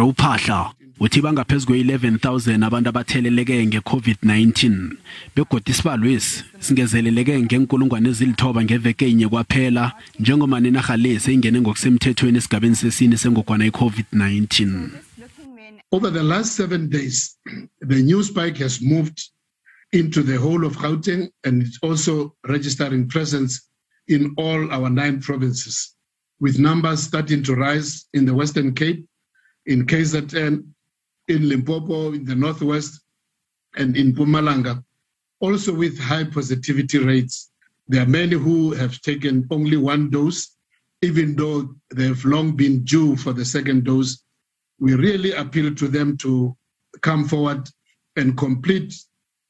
uphahla uthi bangaphezulu kwe-11,000 abantu abatheleleke nge-COVID-19 begodi isibalo lesi singezeleleke ngenkulungwane ezilithoba ngeveke inye kwaphela njengoba nenaha le seyingene ngokusemthethweni esigabeni sesine sengogwana i-COVID-19. Over the last 7 days, the new spike has moved into the whole of Gauteng, and it's also registering presence in all our 9 provinces, with numbers starting to rise in the Western Cape, in KZN, in Limpopo, in the Northwest, and in Mpumalanga, also with high positivity rates. There are many who have taken only 1 dose, even though they have long been due for the 2nd dose. We really appeal to them to come forward and complete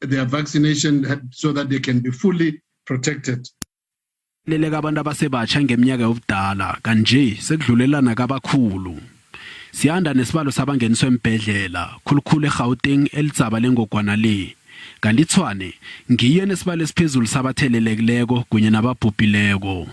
their vaccination so that they can be fully protected. Leleka abantu abasebatsha ngeminyaka yobudala kanje sekudlulelana kabakhulu. Siyanda nesibalo sabangeniswe embedlela khulukhulu eGauteng elitsaba lengogwana le. Kanti Tshwane ngiye nesibalo esiphezulu sabathelelekileko kunye nababhubhileko.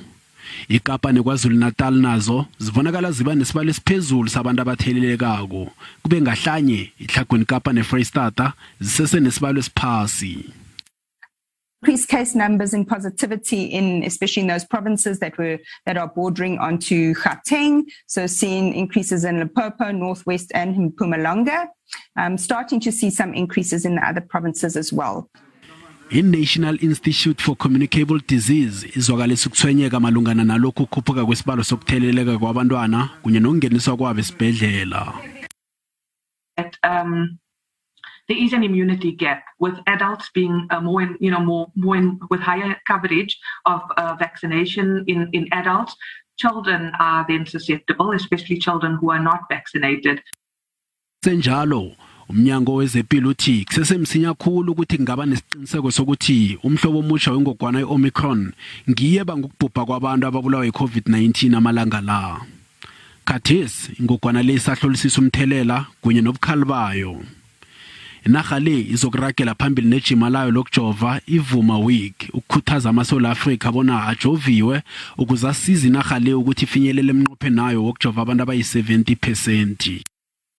iKapa neKwaZulu-Natal nazo zibonakala ziba nesibalo esiphezulu sabantu abathelelekako kube ngahlanye iHlagweni Kapa neFreystata zisese nesibalo esiphasi. Increased case numbers and positivity in especially in those provinces that are bordering onto Gauteng, so seeing increases in Limpopo, Northwest and Mpumalanga, starting to see some increases in the other provinces as well. I-National Institute for Communicable Disease izwakalisa ukuthwenyeka malungana nalokhu ukukhuphuka kwesibalo sokutheleleka kwabantwana kunye nokungeniswa kwabo esibhedlela. There is an immunity gap with adults being with higher coverage of vaccination in adults. Children are then susceptible, especially children who are not vaccinated. Senjalo umnyango wezempilo uthi kusesemsinya kakhulu ukuthi kungaba nesiqiniseko sokuthi umhlobo omusha wengogwana i-Omicron ngiye bangukubhubha kwabantu ababulawa yi-COVID-19 amalanga la. Khathesi ingogwana le isahlolisisa umthelela kunye nobukhali bayo. Inaha le izokuragela phambili nejima layo lokujova iVuma Week ukukhuthaza amaSouth Africa bona ajoviwe ukuze asize inaha le ukuthi ifinyelele emnqophe nayo wokujova abantu abayi-70%.